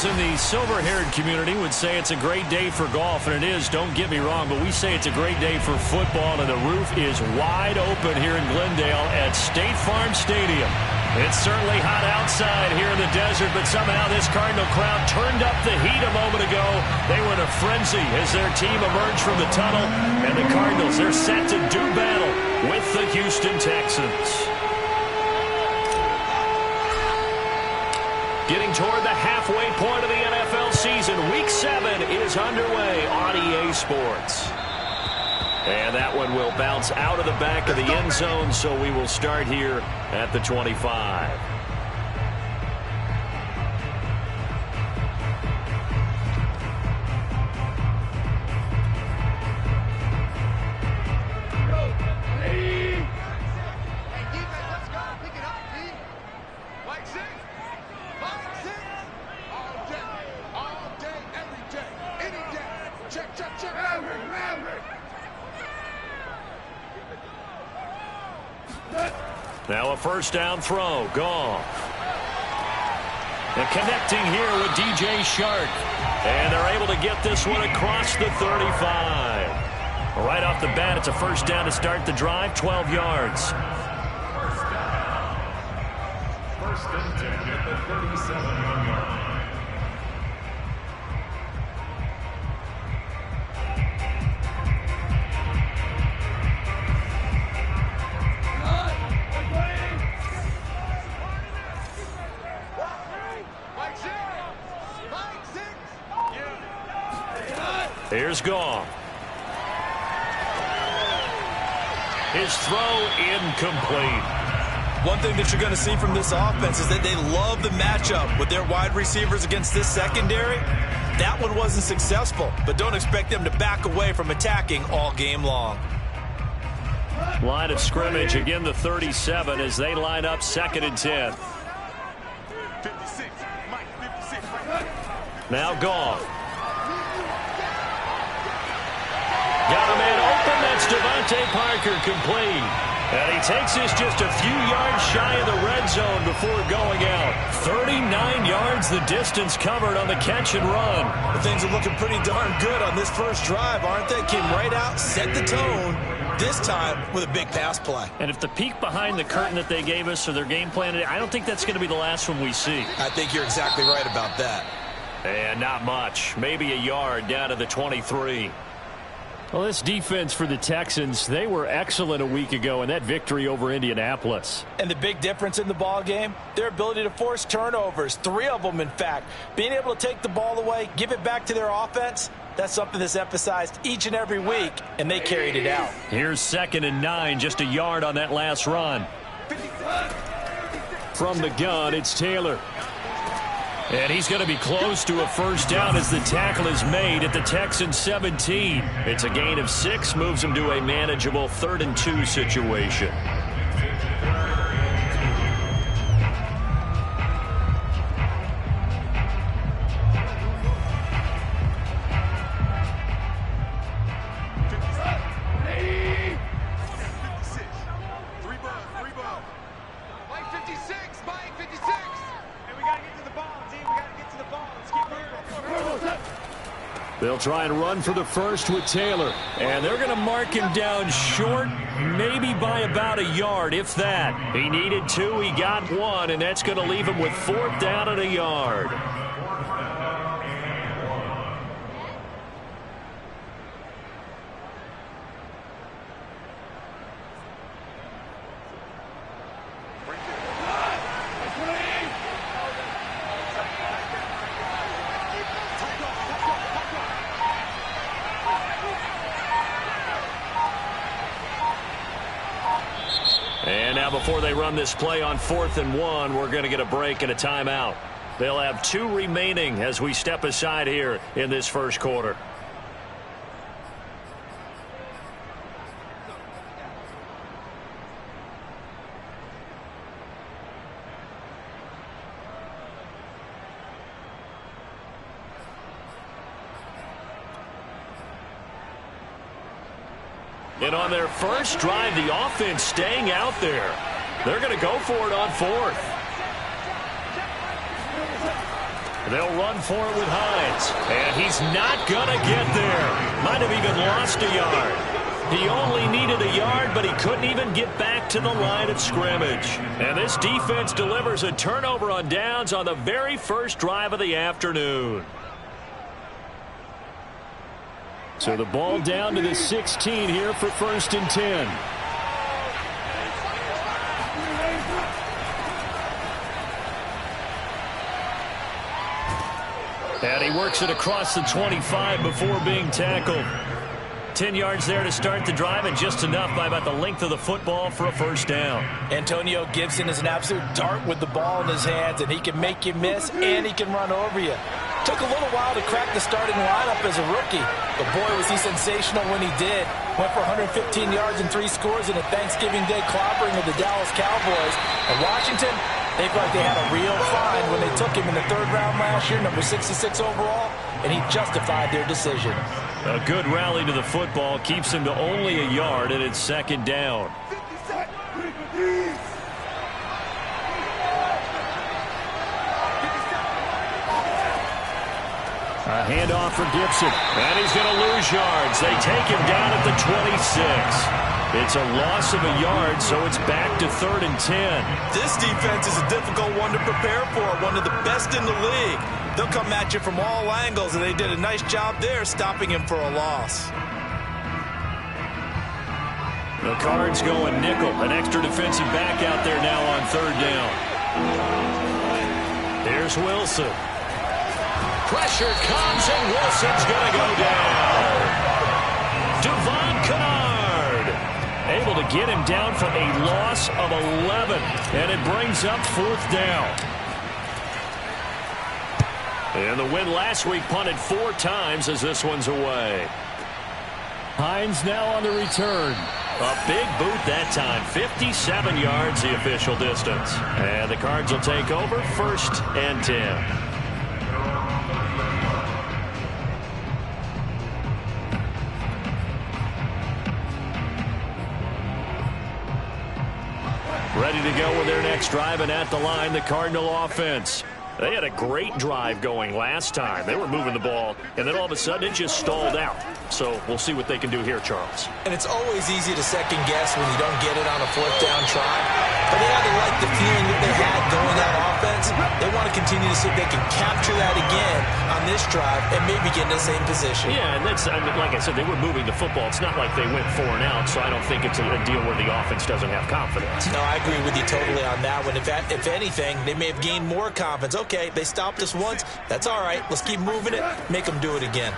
Those in the silver-haired community would say it's a great day for golf, and it is, don't get me wrong, but we say it's a great day for football, and the roof is wide open here in Glendale at State Farm Stadium. It's certainly hot outside here in the desert, but somehow this Cardinal crowd turned up the heat a moment ago. They were in a frenzy as their team emerged from the tunnel, and the Cardinals, they're set to do battle with the Houston Texans. Getting toward the halfway point of the NFL season, Week 7 is underway on EA Sports. And that one will bounce out of the back of the end zone, so we will start here at the 25. Now a first down throw. Goff. And connecting here with DJ Shark. And they're able to get this one across the 35. Right off the bat, it's a first down to start the drive, 12 yards. First and 10 at the 37-yard line. Here's Goff. His throw incomplete. One thing that you're going to see from this offense is that they love the matchup with their wide receivers against this secondary. That one wasn't successful, but don't expect them to back away from attacking all game long. Line of scrimmage, again the 37 as they line up 2nd and 10. 56, Mike, 56. Now Goff. Got a man open. That's Devontae Parker, complete. And he takes this just a few yards shy of the red zone before going out. 39 yards the distance covered on the catch and run. Well, things are looking pretty darn good on this first drive, aren't they? Came right out, set the tone, this time with a big pass play. And if the peek behind the curtain that they gave us or their game plan, I don't think that's going to be the last one we see. I think you're exactly right about that. And not much. Maybe a yard down to the 23. Well, this defense for the Texans, they were excellent a week ago in that victory over Indianapolis. And the big difference in the ball game, their ability to force turnovers, 3 of them in fact. Being able to take the ball away, give it back to their offense, that's something that's emphasized each and every week, and they carried it out. Here's 2nd and 9, just a yard on that last run. From the gun, it's Taylor. And he's going to be close to a first down as the tackle is made at the Texans 17. It's a gain of 6, moves him to a manageable 3rd and 2 situation. They'll try and run for the first with Taylor. And they're going to mark him down short, maybe by about a yard, if that. He needed 2, he got 1, and that's going to leave him with 4th down and a yard. And now before they run this play on 4th and 1, we're going to get a break and a timeout. They'll have 2 remaining as we step aside here in this first quarter. And on their first drive, the offense staying out there. They're going to go for it on 4th. They'll run for it with Hines. And he's not going to get there. Might have even lost a yard. He only needed a yard, but he couldn't even get back to the line of scrimmage. And this defense delivers a turnover on downs on the very first drive of the afternoon. So the ball down to the 16 here for 1st and 10. And he works it across the 25 before being tackled. 10 yards there to start the drive, and just enough by about the length of the football for a first down. Antonio Gibson is an absolute dart with the ball in his hands, and he can make you miss, and he can run over you. Took a little while to crack the starting lineup as a rookie, but boy, was he sensational when he did. Went for 115 yards and 3 scores in a Thanksgiving Day clobbering of the Dallas Cowboys. And Washington, they felt like they had a real find when they took him in the 3rd round last year, number 66 overall, and he justified their decision. A good rally to the football keeps him to only a yard, and it's 2nd down. A handoff for Gibson, and he's going to lose yards. They take him down at the 26. It's a loss of a yard, so it's back to 3rd and 10. This defense is a difficult one to prepare for, one of the best in the league. They'll come at you from all angles, and they did a nice job there stopping him for a loss. The Cards going nickel, an extra defensive back out there now on 3rd down. Here's Wilson. Pressure comes, and Wilson's going to go down. Devon Kennard able to get him down for a loss of 11, and it brings up 4th down. And the win last week punted 4 times as this one's away. Hines now on the return. A big boot that time. 57 yards the official distance. And the Cards will take over 1st and 10. Ready to go with their next drive, and at the line, the Cardinal offense. They had a great drive going last time. They were moving the ball, and then all of a sudden it just stalled out. So we'll see what they can do here, Charles. And it's always easy to second guess when you don't get it on a 4th down try. But they had to like the feeling that they had going on offense. They want to continue to see if they can capture that again on this drive and maybe get in the same position. Yeah, and that's, I mean, like I said, they were moving the football. It's not like they went 4 and out, so I don't think it's a deal where the offense doesn't have confidence. No, I agree with you totally on that one. If anything, they may have gained more confidence. Okay, they stopped us once. That's all right. Let's keep moving it. Make them do it again.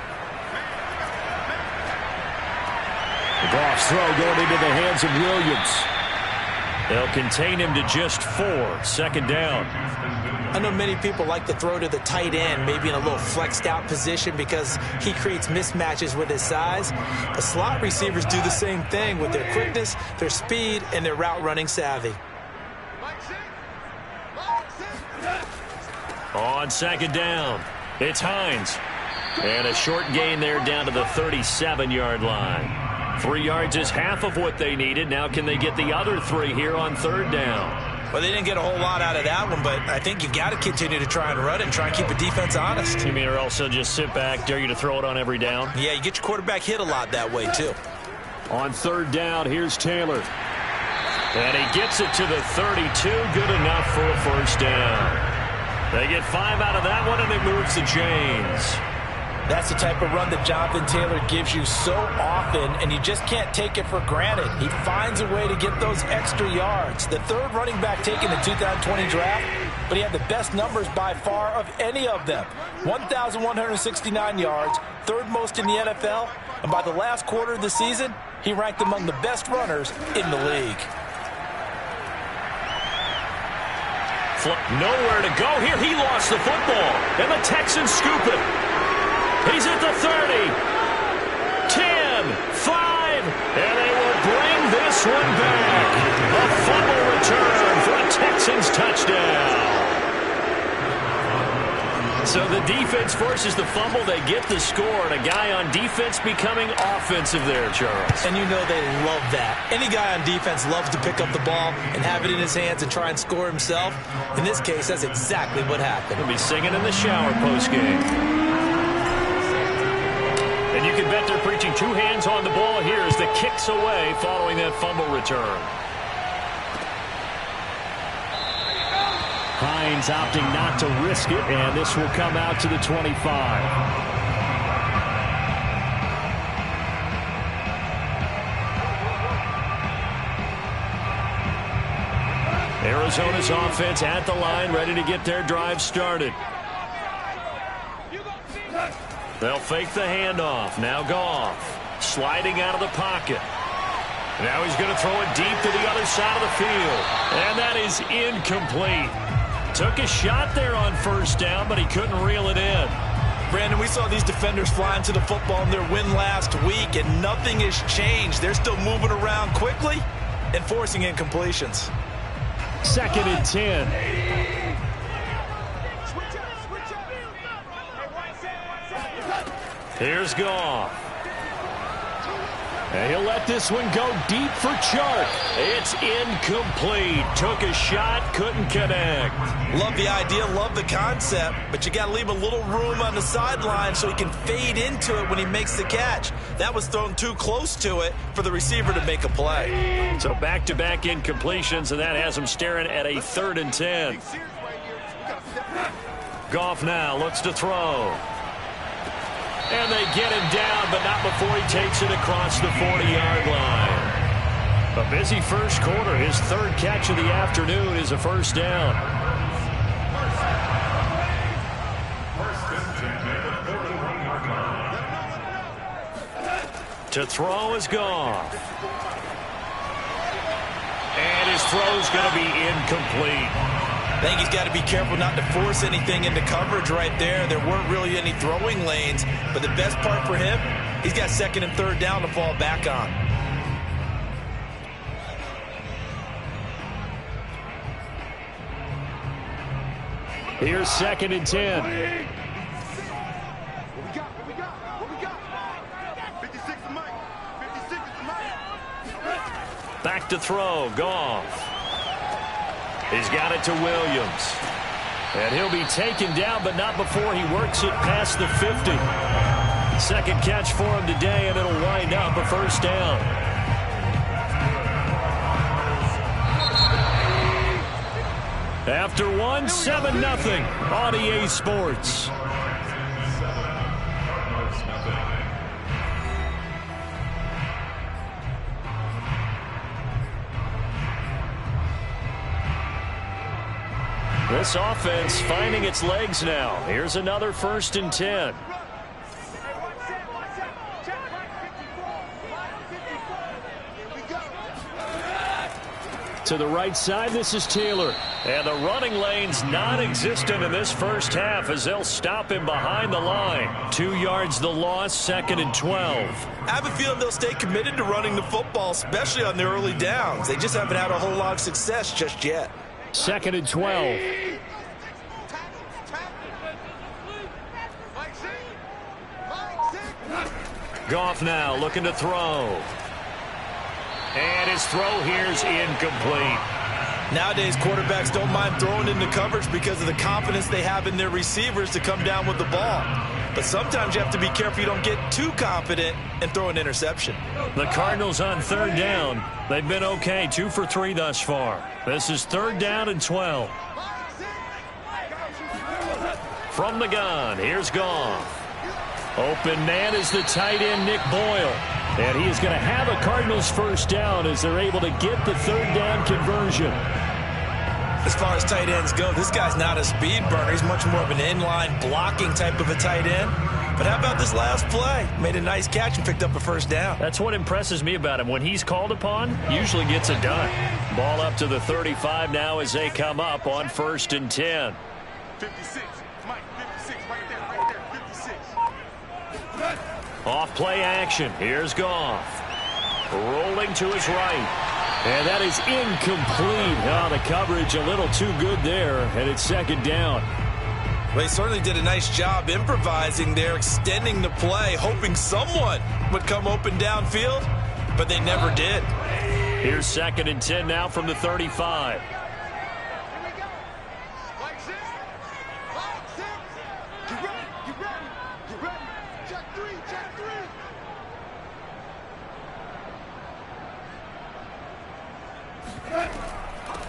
The Goff's throw going into the hands of Williams. They'll contain him to just 4. 2nd down. I know many people like to throw to the tight end, maybe in a little flexed out position because he creates mismatches with his size. But slot receivers do the same thing with their quickness, their speed, and their route running savvy. On 2nd down, it's Hines. And a short gain there down to the 37-yard line. 3 yards is half of what they needed. Now can they get the other 3 here on 3rd down? Well, they didn't get a whole lot out of that one, but I think you've got to continue to try and run it and try and keep the defense honest. You mean, or else they'll just sit back, dare you to throw it on every down? Yeah, you get your quarterback hit a lot that way, too. On 3rd down, here's Taylor. And he gets it to the 32. Good enough for a 1st down. They get 5 out of that one, and it moves the chains. That's the type of run that Jonathan Taylor gives you so often, and you just can't take it for granted. He finds a way to get those extra yards. The 3rd running back taken in the 2020 draft, but he had the best numbers by far of any of them. 1,169 yards, 3rd most in the NFL, and by the last quarter of the season, he ranked among the best runners in the league. Nowhere to go here. He lost the football, and the Texans scoop it. He's at the 30, 10, 5, and they will bring this one back. A fumble return for a Texans touchdown. So the defense forces the fumble. They get the score, and a guy on defense becoming offensive there, Charles. And you know they love that. Any guy on defense loves to pick up the ball and have it in his hands and try and score himself. In this case, that's exactly what happened. He'll be singing in the shower postgame. And you can bet they're preaching two hands on the ball here as the kick's away following that fumble return. Hines opting not to risk it, and this will come out to the 25. Arizona's offense at the line, ready to get their drive started. They'll fake the handoff. Now Goff sliding out of the pocket. Now he's going to throw it deep to the other side of the field. And that is incomplete. Took a shot there on first down, but he couldn't reel it in. Brandon, we saw these defenders flying to the football in their win last week, and nothing has changed. They're still moving around quickly and forcing incompletions. 2nd and 10. Here's Goff. And he'll let this one go deep for Chark. It's incomplete. Took a shot, couldn't connect. Love the idea, love the concept, but you got to leave a little room on the sideline so he can fade into it when he makes the catch. That was thrown too close to it for the receiver to make a play. So back-to-back incompletions, and that has him staring at a 3rd and 10. Goff now looks to throw. And they get him down, but not before he takes it across the 40-yard line. A busy first quarter. His 3rd catch of the afternoon is a first down. To throw is Goff. And his throw's going to be incomplete. I think he's got to be careful not to force anything into coverage right there. There weren't really any throwing lanes, but the best part for him, he's got 2nd and 3rd down to fall back on. Here's 2nd and 10. Back to throw, Goff. He's got it to Williams. And he'll be taken down, but not before he works it past the 50. 2nd catch for him today, and it'll wind up a first down. After one, 7-0 on EA Sports. This offense finding its legs now. Here's another 1st and 10. To the right side, this is Taylor. And the running lane's non-existent in this first half as they'll stop him behind the line. 2 yards the loss, 2nd and 12. I have a feeling they'll stay committed to running the football, especially on their early downs. They just haven't had a whole lot of success just yet. 2nd and 12. Goff now looking to throw. And his throw here's incomplete. Nowadays, quarterbacks don't mind throwing into coverage because of the confidence they have in their receivers to come down with the ball. But sometimes you have to be careful you don't get too confident and throw an interception. The Cardinals on 3rd down. They've been okay, 2 for 3 thus far. This is 3rd down and 12. From the gun, here's Goff. Open man is the tight end, Nick Boyle. And he is going to have a Cardinals first down as they're able to get the 3rd down conversion. As far as tight ends go, this guy's not a speed burner. He's much more of an inline blocking type of a tight end. But how about this last play? Made a nice catch and picked up a first down. That's what impresses me about him. When he's called upon, usually gets it done. Ball up to the 35 now as they come up on 1st and 10. 56. Mike, 56. Right there, 56. Off play action. Here's Goff. Rolling to his right. And that is incomplete. Oh, the coverage a little too good there, and it's 2nd down. Well, they certainly did a nice job improvising there, extending the play, hoping someone would come open downfield, but they never did. Here's 2nd and 10 now from the 35.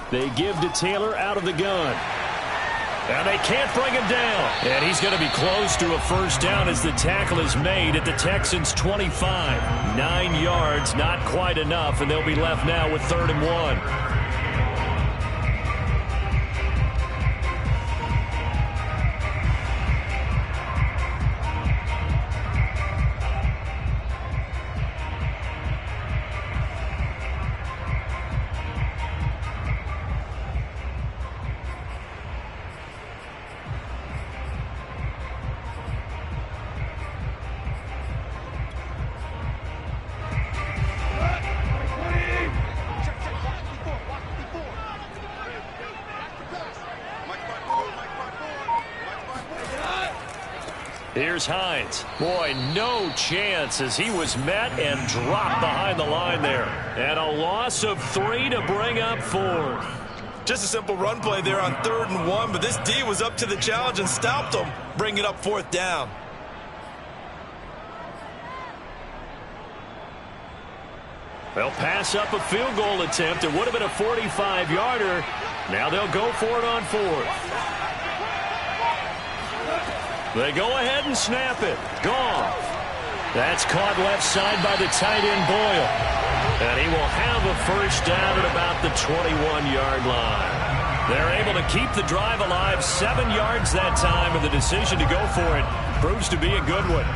They give to Taylor out of the gun. And they can't bring him down. And he's going to be close to a first down as the tackle is made at the Texans' 25. 9 yards, not quite enough, and they'll be left now with 3rd and 1. Here's Hines. Boy, no chance as he was met and dropped behind the line there. And a loss of 3 to bring up 4th. Just a simple run play there on 3rd and 1, but this D was up to the challenge and stopped them, bringing up 4th down. They'll pass up a field goal attempt. It would have been a 45-yarder. Now they'll go for it on 4th. They go ahead and snap it. Goff. That's caught left side by the tight end Boyle. And he will have a first down at about the 21-yard line. They're able to keep the drive alive, 7 yards that time, and the decision to go for it proves to be a good one.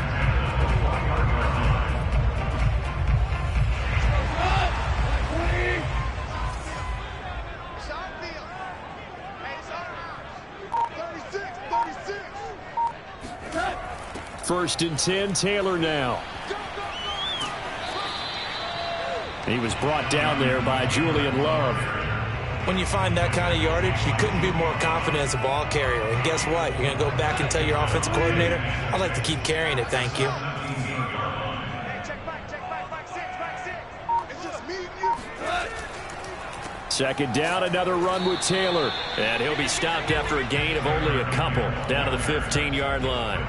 First and 10, Taylor now. He was brought down there by Julian Love. When you find that kind of yardage, you couldn't be more confident as a ball carrier. And guess what? You're going to go back and tell your offensive coordinator, I'd like to keep carrying it, thank you. Second down, another run with Taylor. And he'll be stopped after a gain of only a couple down to the 15-yard line.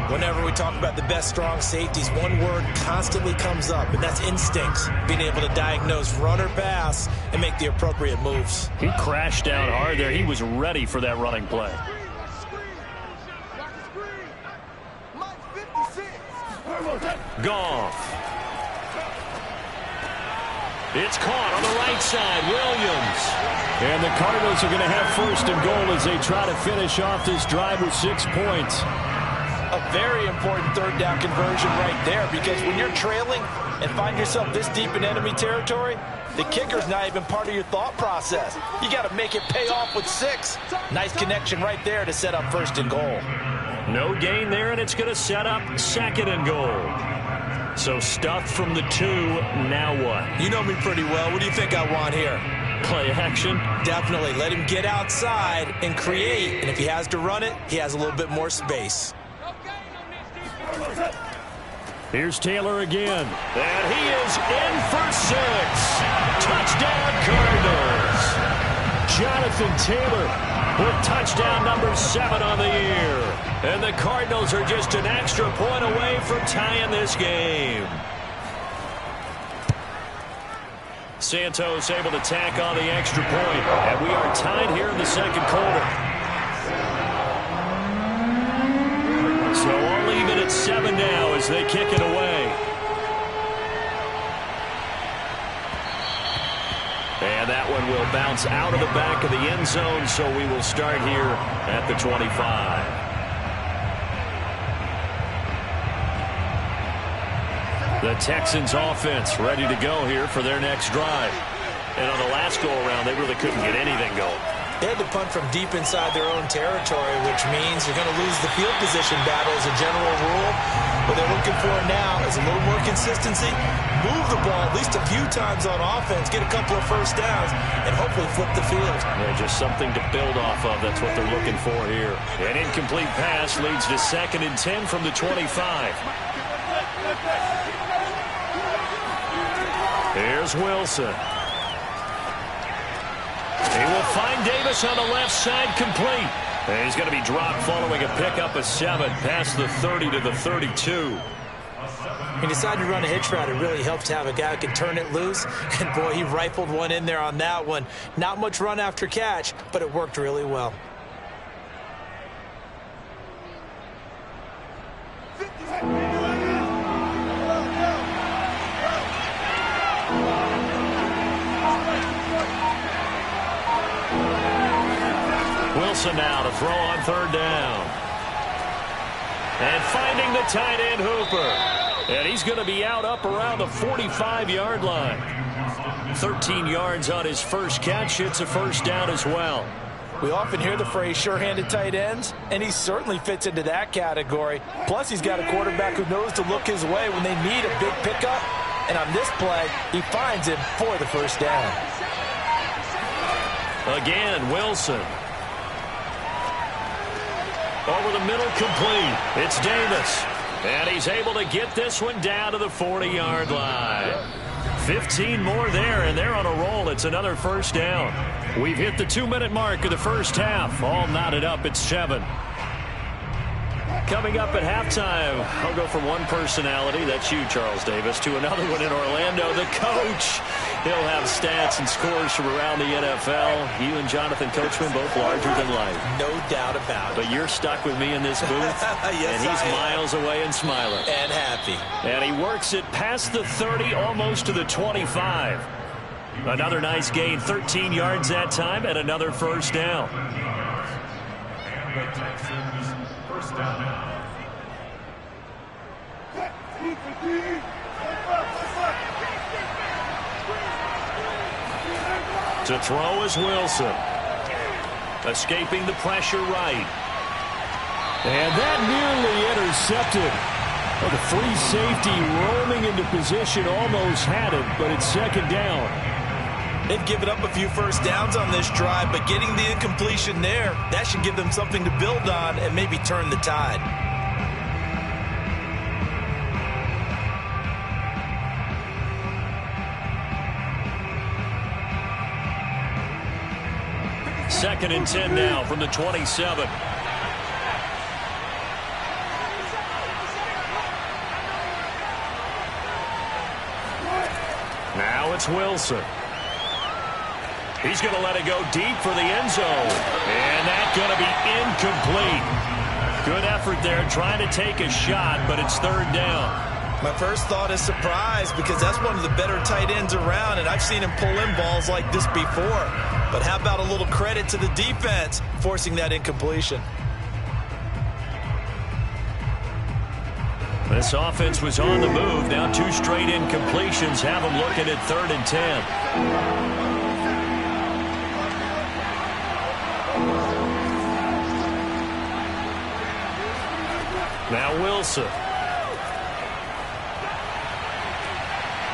Whenever we talk about the best strong safeties, one word constantly comes up, and that's instincts. Being able to diagnose run or pass and make the appropriate moves. He crashed down hard there. He was ready for that running play. Goff. It's caught on the right side. Williams. And the Cardinals are going to have 1st and goal as they try to finish off this drive with 6 points. A very important 3rd down conversion right there, because when you're trailing and find yourself this deep in enemy territory, the kicker's not even part of your thought process. You got to make it pay off with 6. Nice connection right there to set up 1st and goal. No gain there, and it's going to set up 2nd and goal. So stuffed from the 2, now what? You know me pretty well. What do you think I want here? Play action? Definitely. Let him get outside and create, and if he has to run it, he has a little bit more space. Here's Taylor again. And he is in for 6. Touchdown, Cardinals. Jonathan Taylor with touchdown number 7 on the year. And the Cardinals are just an extra point away from tying this game. Santos able to tack on the extra point. And we are tied here in the 2nd quarter. So all even at 7 now as they kick it away. And that one will bounce out of the back of the end zone, so we will start here at the 25. The Texans offense ready to go here for their next drive. And on the last go-around, they really couldn't get anything going. They had to punt from deep inside their own territory, which means you're going to lose the field position battle as a general rule. What they're looking for now is a little more consistency, move the ball at least a few times on offense, get a couple of first downs, and hopefully flip the field. Yeah, just something to build off of. That's what they're looking for here. An incomplete pass leads to 2nd and 10 from the 25. Here's Wilson. He will find Davis on the left side, complete. And he's going to be dropped following a pickup of 7 past the 30 to the 32. He decided to run a hitch route. It really helps to have a guy who can turn it loose. And, boy, he rifled one in there on that one. Not much run after catch, but it worked really well. Wilson now to throw on 3rd down. And finding the tight end Hooper. And he's going to be out up around the 45-yard line. 13 yards on his first catch. It's a first down as well. We often hear the phrase sure-handed tight ends, and he certainly fits into that category. Plus, he's got a quarterback who knows to look his way when they need a big pickup. And on this play, he finds him for the first down. Again, Wilson. Over the middle, complete. It's Davis. And he's able to get this one down to the 40-yard line. 15 more there, and they're on a roll. It's another first down. We've hit the 2-minute mark of the first half. All knotted up at 7. Coming up at halftime, I'll go from one personality, that's you, Charles Davis, to another one in Orlando, the coach. He'll have stats and scores from around the NFL. You and Jonathan Coachman, both larger than life. No doubt about it. But you're stuck with me in this booth. Yes, and he's miles away and smiling. And happy. And he works it past the 30, almost to the 25. Another nice gain, 13 yards that time, and another first down. And the Texans, first down. To throw is Wilson. Escaping the pressure right. And that nearly intercepted. Oh, the free safety roaming into position almost had it, but it's 2nd down. They've given up a few first downs on this drive, but getting the incompletion there, that should give them something to build on and maybe turn the tide. Second and 10 now from the 27. Now it's Wilson. He's going to let it go deep for the end zone. And that's going to be incomplete. Good effort there trying to take a shot, but it's 3rd down. My first thought is surprise because that's one of the better tight ends around, and I've seen him pull in balls like this before. But how about a little credit to the defense forcing that incompletion? This offense was on the move. Now 2 straight incompletions have them looking at 3rd and 10. Now Wilson.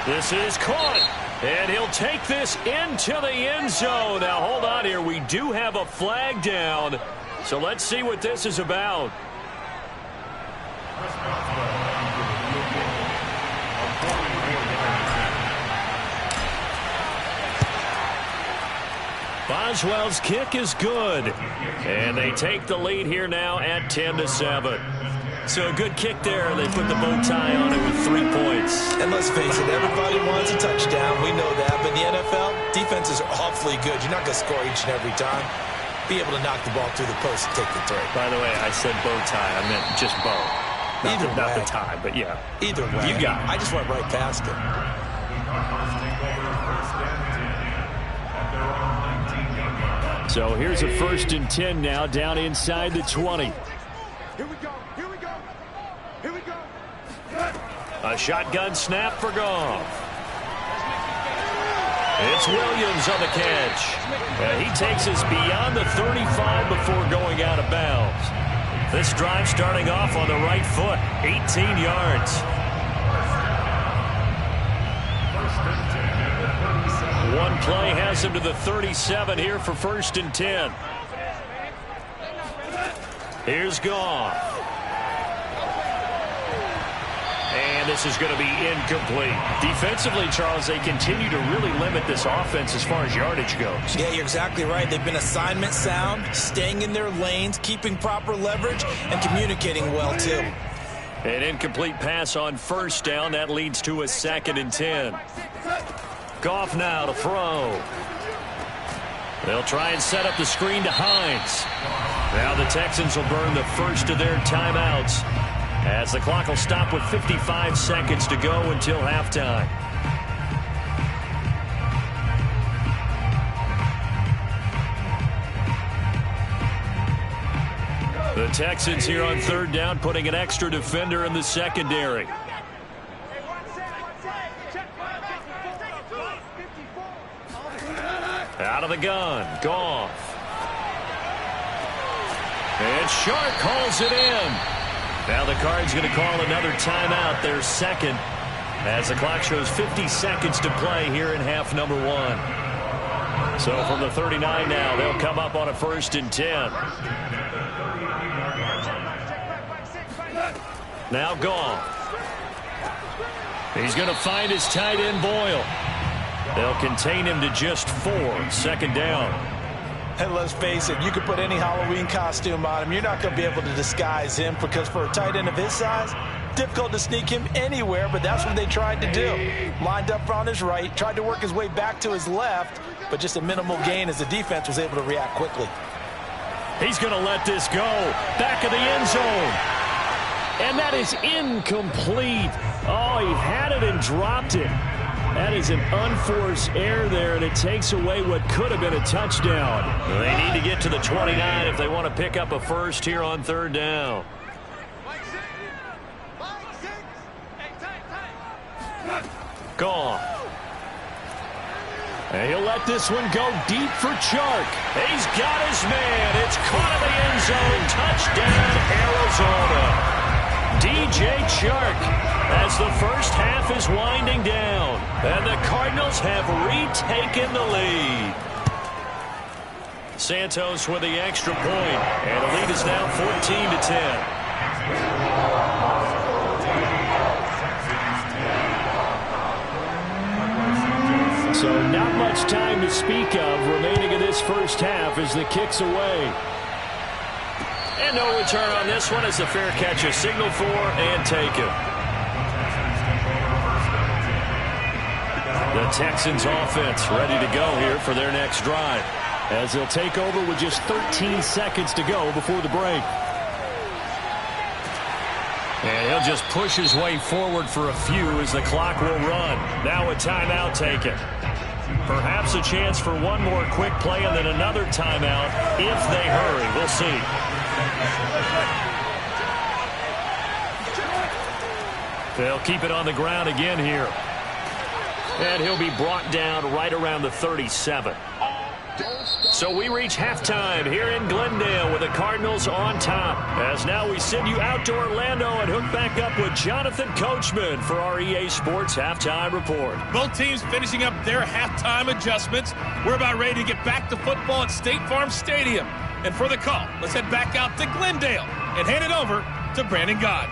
This is caught, and he'll take this into the end zone. Now, hold on here. We do have a flag down, so let's see what this is about. Boswell's kick is good, and they take the lead here now at 10-7. So a good kick there. They put the bow tie on it with 3 points. And let's face it, everybody wants a touchdown. We know that. But in the NFL, defenses are awfully good. You're not going to score each and every time. Be able to knock the ball through the post and take the three. By the way, I said bow tie. I meant just bow. Not the tie, but yeah. Either way. You got it. I just went right past it. So here's a 1st and 10 now down inside the 20. Here we go. Here we go. Here we go. A shotgun snap for Goff. It's Williams on the catch. He takes us beyond the 35 before going out of bounds. This drive starting off on the right foot, 18 yards. One play has him to the 37 here for 1st and 10. Here's Goff. And this is going to be incomplete. Defensively, Charles, they continue to really limit this offense as far as yardage goes. Yeah, you're exactly right. They've been assignment sound, staying in their lanes, keeping proper leverage, and communicating well, too. An incomplete pass on 1st down. That leads to a 2nd and 10. Goff now to throw. They'll try and set up the screen to Hines. Now the Texans will burn the first of their timeouts, as the clock will stop with 55 seconds to go until halftime. The Texans here on 3rd down, putting an extra defender in the secondary. Out of the gun, Goff. And Shark calls it in. Now the Cards going to call another timeout, their 2nd, as the clock shows 50 seconds to play here in half number 1. So from the 39 now, they'll come up on a 1st and 10. Now Goff. He's going to find his tight end Boyle. They'll contain him to just 4. 2nd down. And let's face it, you could put any Halloween costume on him. You're not going to be able to disguise him, because for a tight end of his size, difficult to sneak him anywhere, but that's what they tried to do. Lined up on his right, tried to work his way back to his left, but just a minimal gain as the defense was able to react quickly. He's going to let this go. Back of the end zone. And that is incomplete. Oh, he had it and dropped it. That is an unforced error there, and it takes away what could have been a touchdown. They need to get to the 29 if they want to pick up a first here on 3rd down. Goff. And he'll let this one go deep for Chark. He's got his man. It's caught in the end zone. Touchdown, Arizona. DJ Chark, as the first half is winding down, and the Cardinals have retaken the lead. Santos with the extra point, and the lead is now 14-10. So not much time to speak of remaining in this first half as the kick's away. And no return on this one as the fair catch is signaled for and taken. The Texans offense ready to go here for their next drive, as they'll take over with just 13 seconds to go before the break. And he'll just push his way forward for a few as the clock will run. Now a timeout taken. Perhaps a chance for one more quick play and then another timeout if they hurry. We'll see. They'll keep it on the ground again here. And he'll be brought down right around the 37. So we reach halftime here in Glendale with the Cardinals on top. As now we send you out to Orlando and hook back up with Jonathan Coachman for our EA Sports Halftime Report. Both teams finishing up their halftime adjustments. We're about ready to get back to football at State Farm Stadium. And for the call, let's head back out to Glendale and hand it over to Brandon God.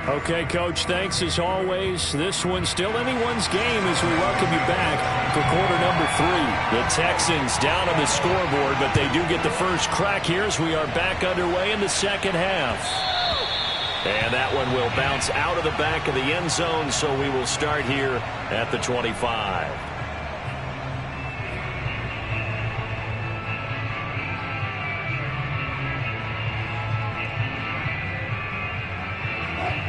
Okay, Coach, thanks as always. This one's still anyone's game as we welcome you back for quarter number 3. The Texans down on the scoreboard, but they do get the first crack here as we are back underway in the second half. And that one will bounce out of the back of the end zone, so we will start here at the 25.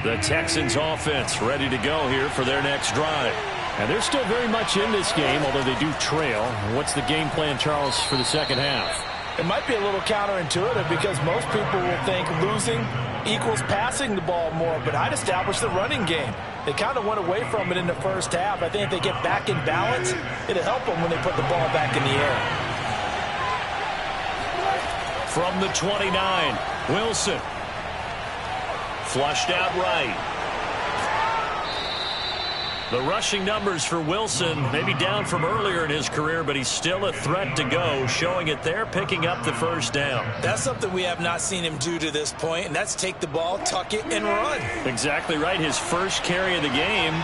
The Texans offense ready to go here for their next drive. And they're still very much in this game, although they do trail. What's the game plan, Charles, for the second half? It might be a little counterintuitive because most people will think losing equals passing the ball more, but I'd establish the running game. They kind of went away from it in the first half. I think if they get back in balance, it'll help them when they put the ball back in the air. From the 29, Wilson. Flushed out right. The rushing numbers for Wilson maybe down from earlier in his career, but he's still a threat to go, showing it there, picking up the first down. That's something we have not seen him do to this point, and that's take the ball, tuck it, and run. Exactly right. His first carry of the game.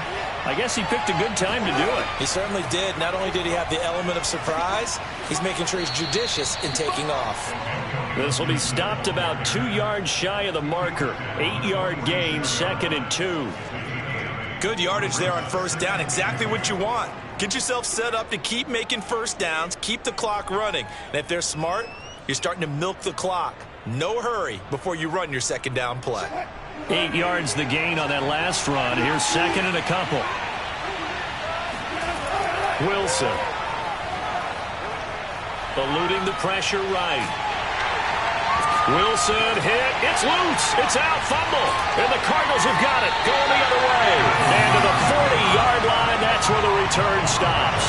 I guess he picked a good time to do it. He certainly did. Not only did he have the element of surprise, he's making sure he's judicious in taking off. This will be stopped about 2 yards shy of the marker. 8-yard gain, 2nd and 2. Good yardage there on first down. Exactly what you want. Get yourself set up to keep making first downs, keep the clock running. And if they're smart, you're starting to milk the clock. No hurry before you run your second down play. 8 yards the gain on that last run. Here's 2nd and a couple. Wilson. Eluding the pressure right. Wilson hit. It's loose. It's out. Fumble. And the Cardinals have got it. Going the other way. And to the 40-yard line, that's where the return stops.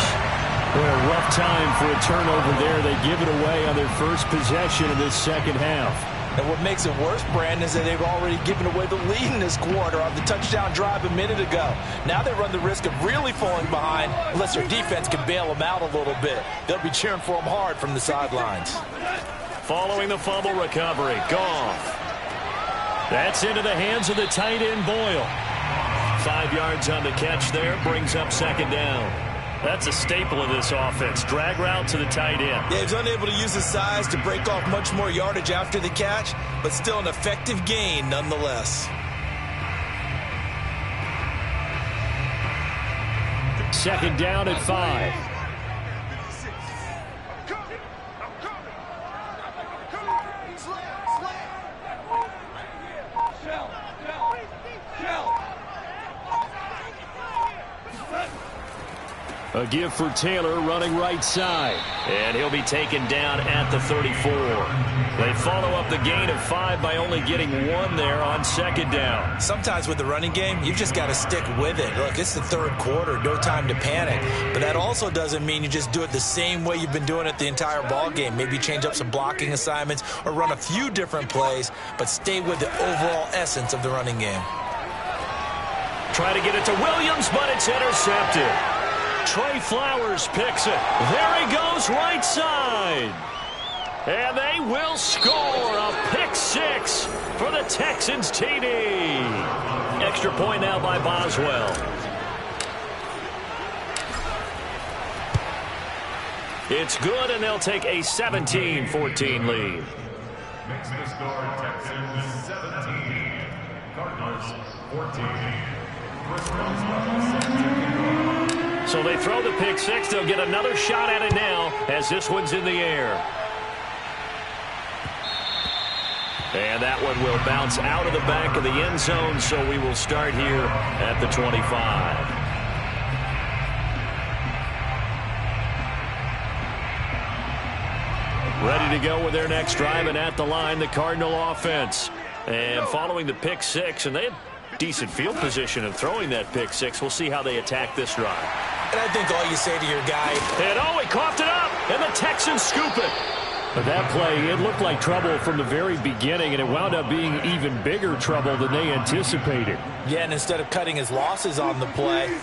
What a rough time for a turnover there. They give it away on their first possession of this second half. And what makes it worse, Brandon, is that they've already given away the lead in this quarter on the touchdown drive a minute ago. Now they run the risk of really falling behind unless their defense can bail them out a little bit. They'll be cheering for them hard from the sidelines. Following the fumble recovery, Goff. That's into the hands of the tight end, Boyle. 5 yards on the catch there, brings up second down. That's a staple of this offense. Drag route to the tight end. Yeah, he's unable to use his size to break off much more yardage after the catch, but still an effective gain nonetheless. Second down at 5. A give for Taylor running right side. And he'll be taken down at the 34. They follow up the gain of 5 by only getting 1 there on second down. Sometimes with the running game, you've just got to stick with it. Look, it's the third quarter, no time to panic. But that also doesn't mean you just do it the same way you've been doing it the entire ball game. Maybe change up some blocking assignments or run a few different plays, but stay with the overall essence of the running game. Try to get it to Williams, but it's intercepted. Trey Flowers picks it. There he goes, right side. And they will score a pick 6 for the Texans TD. Extra point now by Boswell. It's good, and they'll take a 17-14 lead. Makes the score Texans 17, Cardinals 14. So they throw the pick 6. They'll get another shot at it now as this one's in the air. And that one will bounce out of the back of the end zone, so we will start here at the 25. Ready to go with their next drive, and at the line, the Cardinal offense. And following the pick 6, and they had decent field position of throwing that pick 6. We'll see how they attack this drive. And I think all you say to your guy... And he coughed it up, and the Texans scoop it. But that play, it looked like trouble from the very beginning, and it wound up being even bigger trouble than they anticipated. Yeah, and instead of cutting his losses on the play,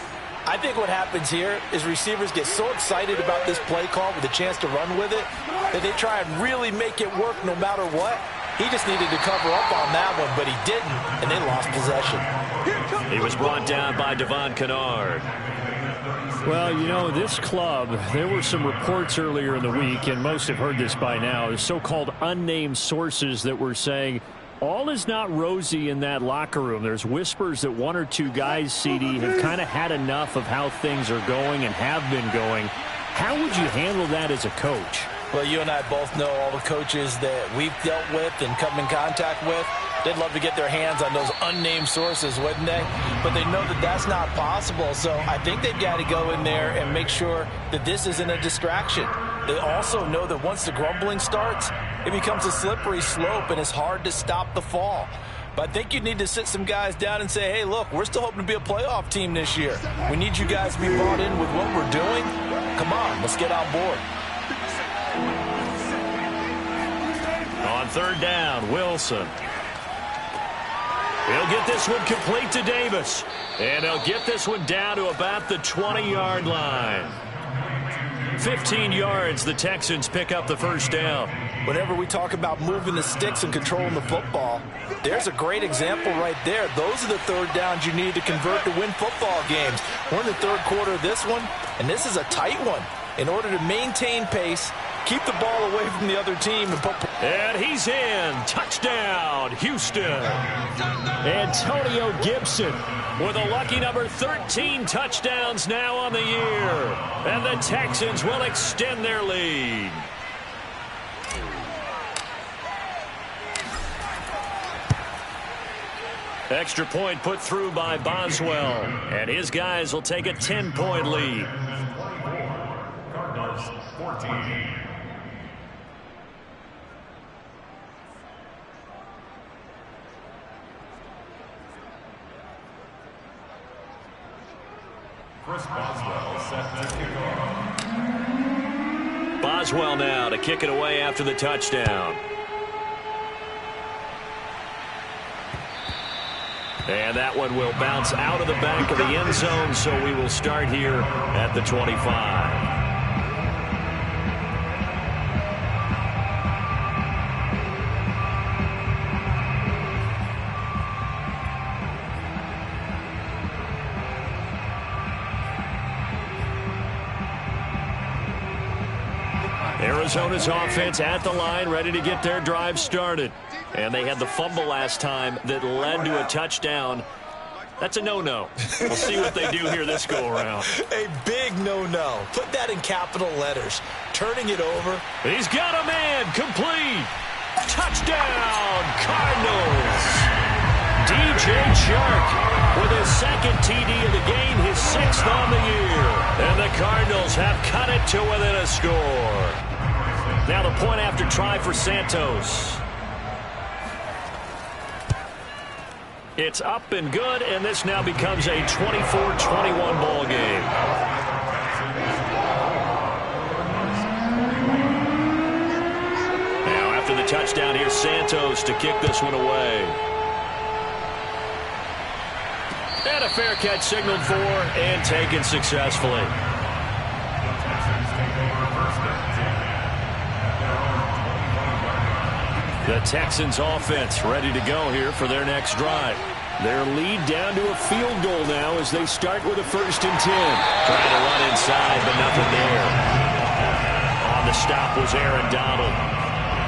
I think what happens here is receivers get so excited about this play call with a chance to run with it that they try and really make it work no matter what. He just needed to cover up on that one, but he didn't, and they lost possession. He was brought down by Devon Kennard. Well, you know, this club, there were some reports earlier in the week, and most have heard this by now, the so-called unnamed sources that were saying all is not rosy in that locker room. There's whispers that 1 or 2 guys, CD, have kind of had enough of how things are going and have been going. How would you handle that as a coach? Well, you and I both know all the coaches that we've dealt with and come in contact with. They'd love to get their hands on those unnamed sources, wouldn't they? But they know that that's not possible, so I think they've got to go in there and make sure that this isn't a distraction. They also know that once the grumbling starts, it becomes a slippery slope and it's hard to stop the fall. But I think you need to sit some guys down and say, hey, look, we're still hoping to be a playoff team this year. We need you guys to be bought in with what we're doing. Come on, let's get on board. On third down, Wilson. He'll get this one complete to Davis. And he'll get this one down to about the 20-yard line. 15 yards, the Texans pick up the first down. Whenever we talk about moving the sticks and controlling the football, there's a great example right there. Those are the third downs you need to convert to win football games. We're in the third quarter of this one, and this is a tight one. In order to maintain pace, keep the ball away from the other team. And he's in. Touchdown, Houston. Antonio Gibson with a lucky number 13 touchdowns now on the year. And the Texans will extend their lead. Extra point put through by Boswell. And his guys will take a 10-point lead. Cardinals 14. Chris Boswell set to kick off. Boswell now to kick it away after the touchdown. And that one will bounce out of the back of the end zone, so we will start here at the 25. Arizona's offense at the line, ready to get their drive started. And they had the fumble last time that led to a touchdown. That's a no-no. We'll see what they do here this go-around. A big no-no. Put that in capital letters. Turning it over. He's got a man. Complete. Touchdown, Cardinals. DJ Chark with his second TD of the game, his 6th on the year. And the Cardinals have cut it to within a score. Now the point after try for Santos. It's up and good, and this now becomes a 24-21 ball game. Now after the touchdown, here's Santos to kick this one away. And a fair catch signaled for and taken successfully. The Texans offense ready to go here for their next drive. Their lead down to a field goal now as they start with a 1st and 10. Trying to run inside, but nothing there. On the stop was Aaron Donald.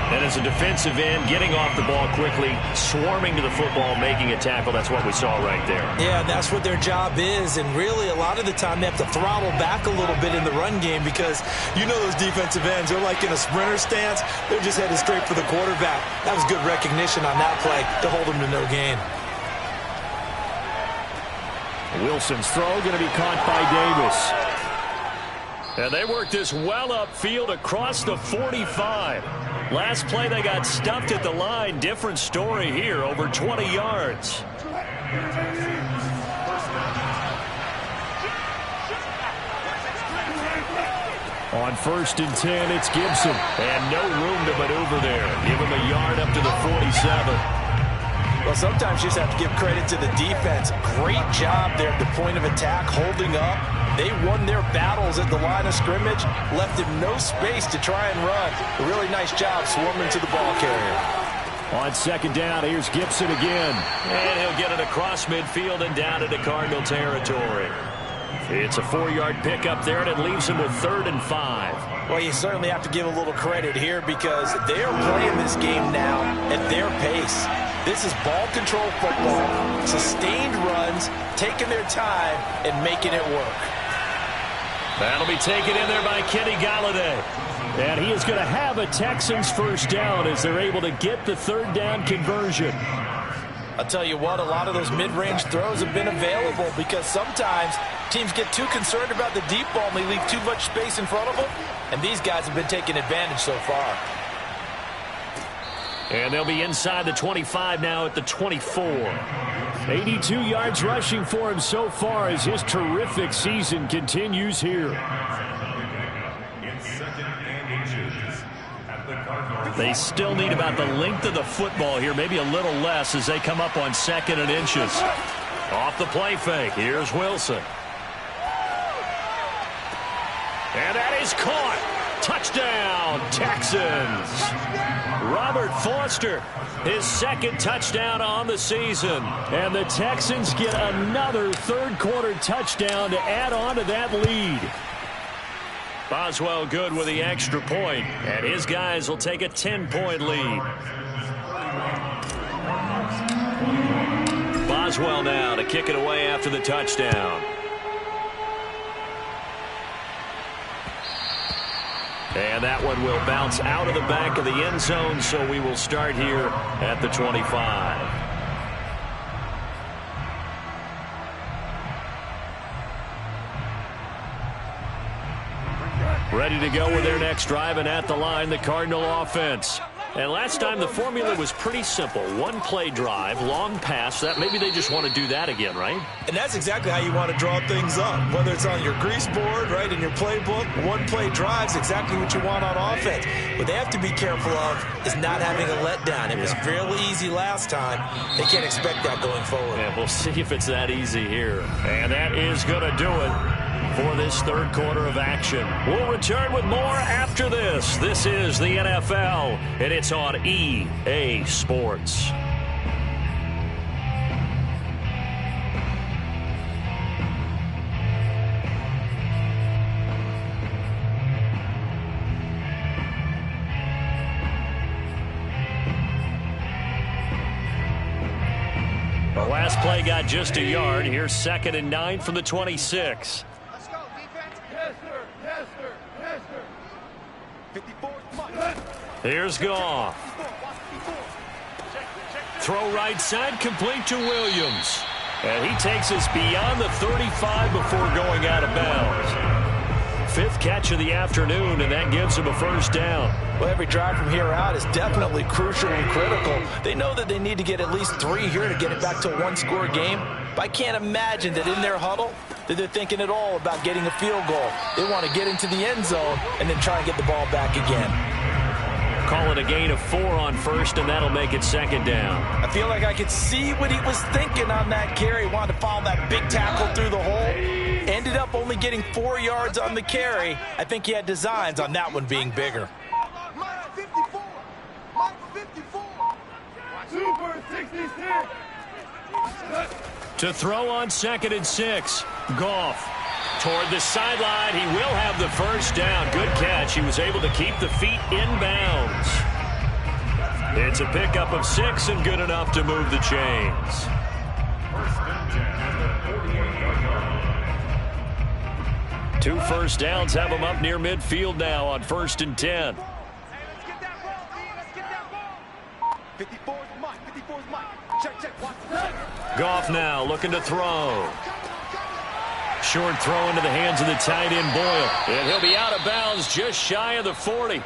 And as a defensive end, getting off the ball quickly, swarming to the football, making a tackle. That's what we saw right there. Yeah, that's what their job is. And really, a lot of the time, they have to throttle back a little bit in the run game because you know those defensive ends, they're like in a sprinter stance. They're just headed straight for the quarterback. That was good recognition on that play to hold them to no gain. Wilson's throw going to be caught by Davis. And they worked this well upfield across the 45. Last play, they got stuffed at the line. Different story here, over 20 yards. On 1st and 10, it's Gibson. And no room to maneuver there. Give him a yard up to the 47. Well, sometimes you just have to give credit to the defense. Great job there at the point of attack, holding up. They won their battles at the line of scrimmage, left him no space to try and run. A really nice job swarming to the ball carrier. On 2nd down, here's Gibson again. And he'll get it across midfield and down into Cardinal territory. It's a 4-yard pickup there, and it leaves him with 3rd and 5. Well, you certainly have to give a little credit here because they're playing this game now at their pace. This is ball control football, sustained runs, taking their time and making it work. That'll be taken in there by Kenny Galladay. And he is going to have a Texans 1st down as they're able to get the 3rd down conversion. I'll tell you what, a lot of those mid-range throws have been available because sometimes teams get too concerned about the deep ball and they leave too much space in front of them. And these guys have been taking advantage so far. And they'll be inside the 25 now at the 24. 82 yards rushing for him so far as his terrific season continues here. They still need about the length of the football here, maybe a little less as they come up on 2nd and inches. Off the play fake, here's Wilson. And that is caught. Touchdown, Texans. Robert Foster, his 2nd touchdown on the season. And the Texans get another third-quarter touchdown to add on to that lead. Boswell good with the extra point, and his guys will take a 10-point lead. Boswell now to kick it away after the touchdown. And that one will bounce out of the back of the end zone, so we will start here at the 25. Ready to go with their next drive, and at the line, the Cardinal offense. And last time, the formula was pretty simple. One-play drive, long pass. That maybe they just want to do that again, right? And that's exactly how you want to draw things up. Whether it's on your grease board, right, in your playbook, one-play drive's exactly what you want on offense. What they have to be careful of is not having a letdown. It was fairly easy last time. They can't expect that going forward. Yeah, we'll see if it's that easy here. And that is going to do it for this third quarter of action. We'll return with more after this. This is the NFL, and it's on EA Sports. The last play got just a yard. Here's 2nd and 9 from the 26. Here's Goff. Throw right side, complete to Williams. And he takes us beyond the 35 before going out of bounds. 5th catch of the afternoon, and that gives him a first down. Well, every drive from here out is definitely crucial and critical. They know that they need to get at least 3 here to get it back to a one-score game. But I can't imagine that in their huddle that they're thinking at all about getting a field goal. They want to get into the end zone and then try and get the ball back again. Call it a gain of 4 on first, and that'll make it 2nd down. I feel like I could see what he was thinking on that carry. Wanted to follow that big tackle through the hole. Ended up only getting 4 yards on the carry. I think he had designs on that one being bigger. To throw on 2nd and 6. Goff. Toward the sideline, he will have the first down. Good catch. He was able to keep the feet in bounds. It's a pickup of 6 and good enough to move the chains. 2 first downs have him up near midfield now on 1st and 10. Goff now looking to throw. Short throw into the hands of the tight end Boyle. And he'll be out of bounds just shy of the 40.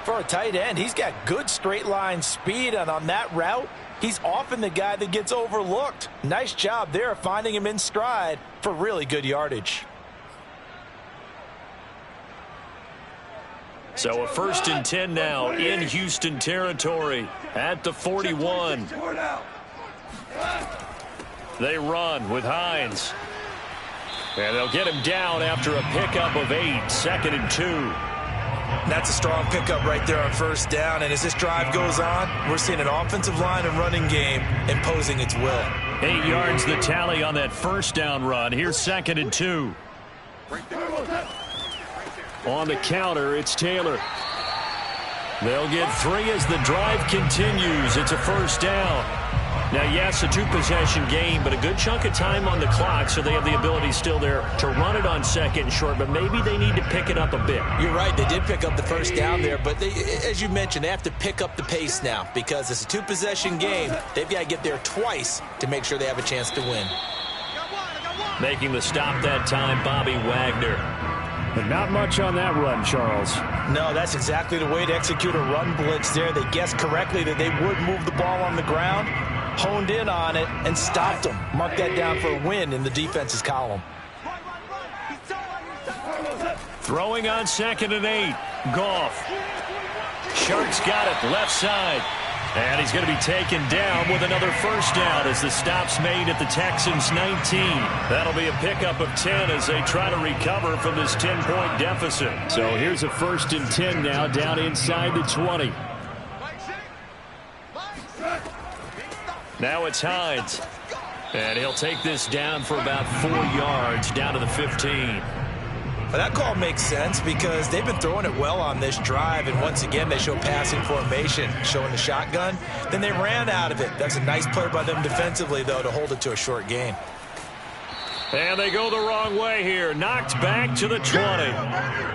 For a tight end, he's got good straight line speed, and on that route, he's often the guy that gets overlooked. Nice job there finding him in stride for really good yardage. So a 1st and 10 now in Houston territory at the 41. They run with Hines. And they'll get him down after a pickup of 8, 2nd and 2. That's a strong pickup right there on first down. And as this drive goes on, we're seeing an offensive line and running game imposing its will. 8 yards the tally on that first down run. Here's 2nd and 2. On the counter, it's Taylor. They'll get 3 as the drive continues. It's a first down. Now, yes, a 2-possession game, but a good chunk of time on the clock, so they have the ability still there to run it on 2nd and short, but maybe they need to pick it up a bit. You're right. They did pick up the first down there, but they, as you mentioned, they have to pick up the pace now because it's a 2-possession game. They've got to get there twice to make sure they have a chance to win. Making the stop that time, Bobby Wagner. But not much on that run, Charles. No, that's exactly the way to execute a run blitz there. They guessed correctly that they would move the ball on the ground, honed in on it, and stopped them. Mark that down for a win in the defense's column. Throwing on 2nd and 8. Goff. Sharks got it left side. And he's going to be taken down with another first down as the stop's made at the Texans' 19. That'll be a pickup of 10 as they try to recover from this 10-point deficit. So here's a 1st and 10 now down inside the 20. Now it's Hines. And he'll take this down for about 4 yards down to the 15. But that call makes sense because they've been throwing it well on this drive, and once again they show passing formation, showing the shotgun. Then they ran out of it. That's a nice play by them defensively, though, to hold it to a short gain. And they go the wrong way here. Knocked back to the 20.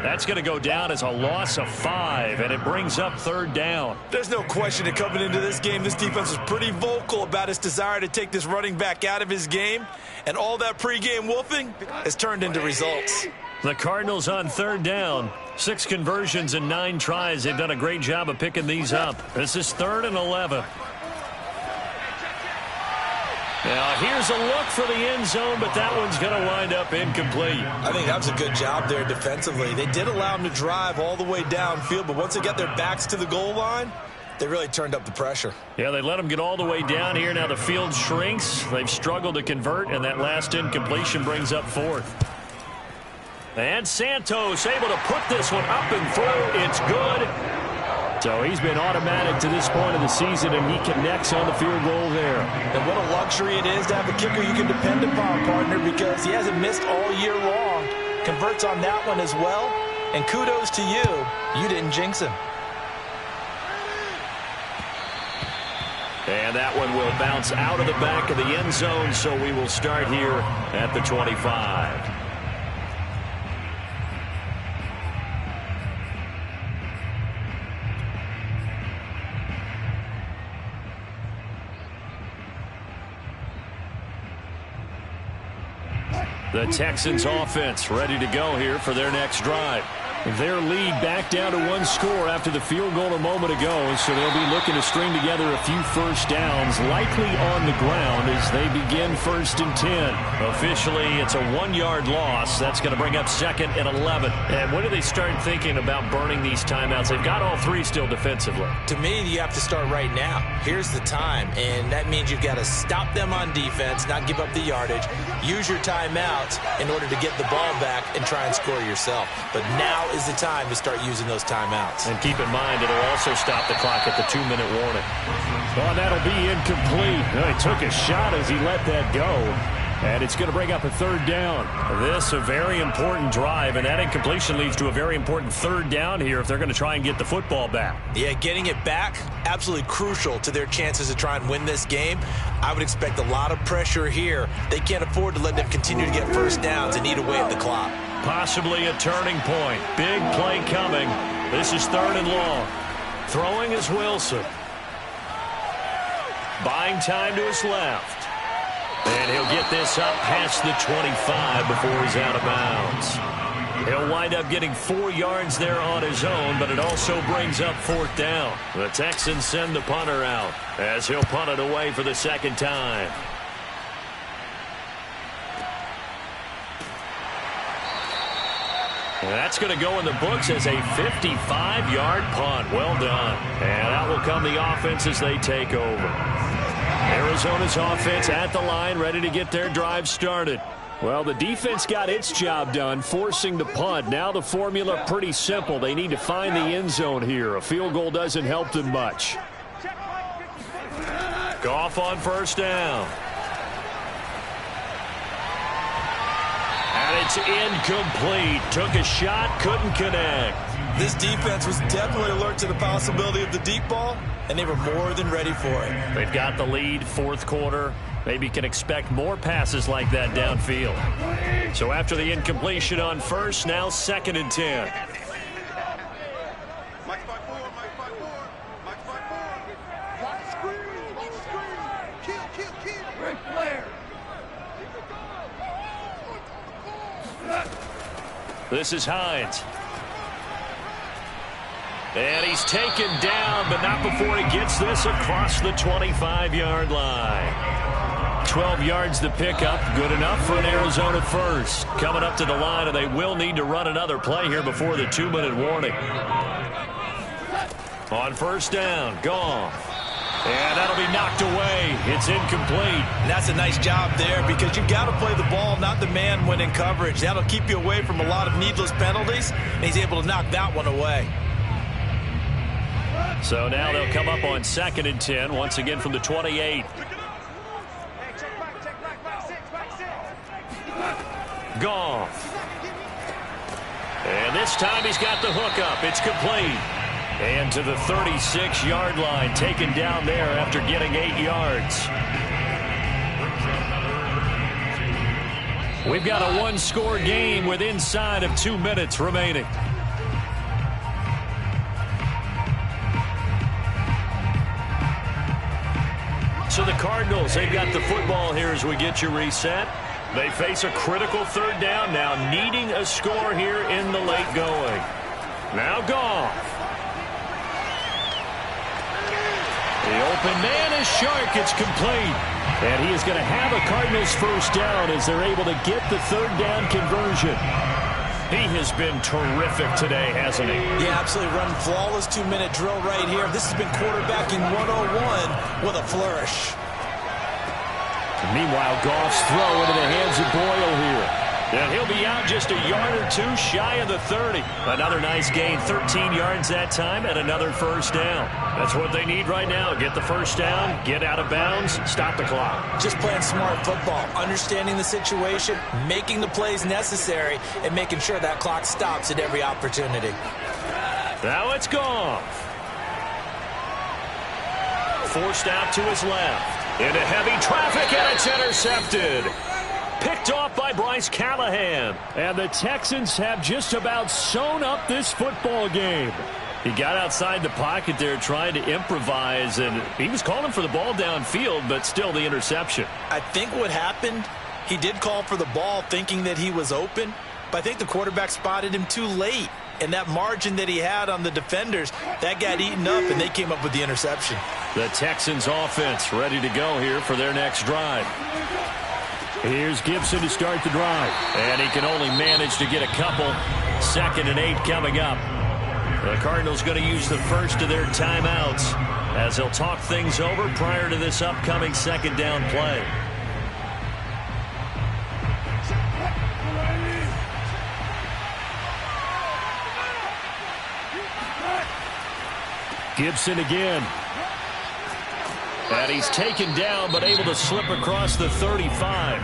That's going to go down as a loss of 5, and it brings up 3rd down. There's no question that coming into this game, this defense was pretty vocal about its desire to take this running back out of his game, and all that pregame wolfing has turned into results. The Cardinals on 3rd down. 6 conversions and 9 tries. They've done a great job of picking these up. This is 3rd and 11. Now here's a look for the end zone, but that one's going to wind up incomplete. I think that was a good job there defensively. They did allow them to drive all the way downfield, but once they got their backs to the goal line, they really turned up the pressure. Yeah, they let them get all the way down here. Now the field shrinks. They've struggled to convert, and that last incompletion brings up 4th. And Santos able to put this one up and through. It's good. So he's been automatic to this point of the season, and he connects on the field goal there. And what a luxury it is to have a kicker you can depend upon, partner, because he hasn't missed all year long. Converts on that one as well. And kudos to you. You didn't jinx him. And that one will bounce out of the back of the end zone, so we will start here at the 25. The Texans offense ready to go here for their next drive. Their lead back down to 1 score after the field goal a moment ago, so they'll be looking to string together a few first downs, likely on the ground as they begin 1st and 10. Officially, it's a 1-yard loss. That's going to bring up 2nd and 11. And when do they start thinking about burning these timeouts? They've got all 3 still defensively. To me, you have to start right now. Here's the time, and that means you've got to stop them on defense, not give up the yardage, use your timeouts in order to get the ball back and try and score yourself. But now is the time to start using those timeouts. And keep in mind, it'll also stop the clock at the 2-minute warning. Well, that'll be incomplete. Well, he took a shot as he let that go. And it's going to bring up a 3rd down. This a very important drive, and that incompletion leads to a very important 3rd down here if they're going to try and get the football back. Yeah, getting it back, absolutely crucial to their chances to try and win this game. I would expect a lot of pressure here. They can't afford to let them continue to get first downs and eat away at the clock. Possibly a turning point. Big play coming. This is 3rd and long. Throwing is Wilson. Buying time to his left. And he'll get this up past the 25 before he's out of bounds. He'll wind up getting 4 yards there on his own, but it also brings up 4th down. The Texans send the punter out as he'll punt it away for the 2nd time. And that's going to go in the books as a 55-yard punt. Well done. And that will come the offense as they take over. Arizona's offense at the line, ready to get their drive started. Well, the defense got its job done, forcing the punt. Now the formula pretty simple. They need to find the end zone here. A field goal doesn't help them much. Goff on 1st down. And it's incomplete. Took a shot, couldn't connect. This defense was definitely alert to the possibility of the deep ball, and they were more than ready for it. They've got the lead, 4th quarter. Maybe can expect more passes like that downfield. So after the incompletion on 1st, now 2nd and 10. This is Hines. And he's taken down, but not before he gets this across the 25-yard line. 12 yards to pick up. Good enough for an Arizona first. Coming up to the line, and they will need to run another play here before the 2-minute warning. On first down, Goff. And that'll be knocked away. It's incomplete. And that's a nice job there because you've got to play the ball, not the man when in coverage. That'll keep you away from a lot of needless penalties, and he's able to knock that one away. So now they'll come up on 2nd and 10, once again from the 28. Goff. And this time he's got the hook up. It's complete. And to the 36-yard line, taken down there after getting 8 yards. We've got a one-score game with inside of 2 minutes remaining. So the Cardinals, they've got the football here as we get you reset. They face a critical 3rd down now, needing a score here in the late going. Now Goff. The open man is Shark. It's complete. And he is going to have a Cardinals first down as they're able to get the 3rd down conversion. He has been terrific today, hasn't he? Yeah, absolutely. Running flawless 2-minute drill right here. This has been quarterbacking 101 with a flourish. Meanwhile, Goff's throw into the hands of Boyle here. And he'll be out just a yard or two shy of the 30. Another nice gain, 13 yards that time, and another first down. That's what they need right now. Get the first down, get out of bounds, stop the clock. Just playing smart football, understanding the situation, making the plays necessary, and making sure that clock stops at every opportunity. Now it's Goff. Forced out to his left. Into heavy traffic, and it's intercepted. Picked off by Bryce Callahan. And the Texans have just about sewn up this football game. He got outside the pocket there trying to improvise, and he was calling for the ball downfield, but still the interception. I think what happened, he did call for the ball thinking that he was open, but I think the quarterback spotted him too late. And that margin that he had on the defenders, that got eaten up, and they came up with the interception. The Texans offense ready to go here for their next drive. Here's Gibson to start the drive. And he can only manage to get a couple. 2nd and 8 coming up. The Cardinals going to use the first of their timeouts as they'll talk things over prior to this upcoming 2nd down play. Gibson again. And he's taken down, but able to slip across the 35.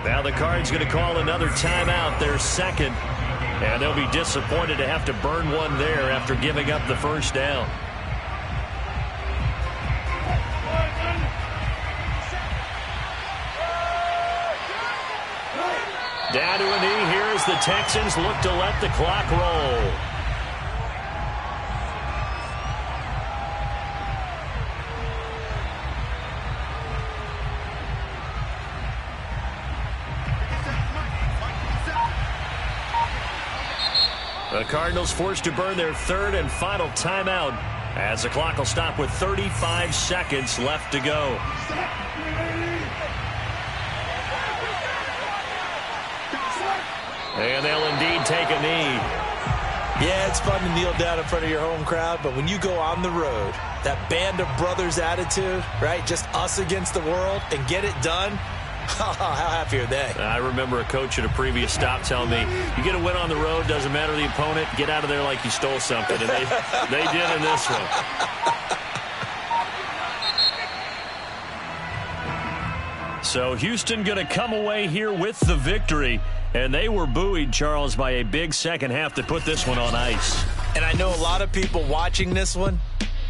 Now the Cards going to call another timeout, their 2nd. And they'll be disappointed to have to burn one there after giving up the first down. Down to a knee here as the Texans look to let the clock roll. The Cardinals forced to burn their 3rd and final timeout as the clock will stop with 35 seconds left to go. And they'll indeed take a knee. Yeah, it's fun to kneel down in front of your home crowd, but when you go on the road, that band of brothers attitude, right, just us against the world, and get it done, how happy are they? I remember a coach at a previous stop telling me, you get a win on the road, doesn't matter the opponent, get out of there like you stole something. And they did in this one. So Houston going to come away here with the victory. And they were buoyed, Charles, by a big second half to put this one on ice. And I know a lot of people watching this one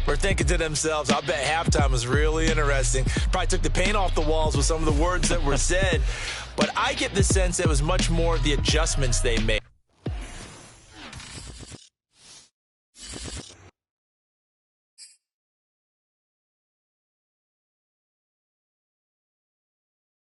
were thinking to themselves, I bet halftime was really interesting. Probably took the paint off the walls with some of the words that were said. But I get the sense it was much more the adjustments they made.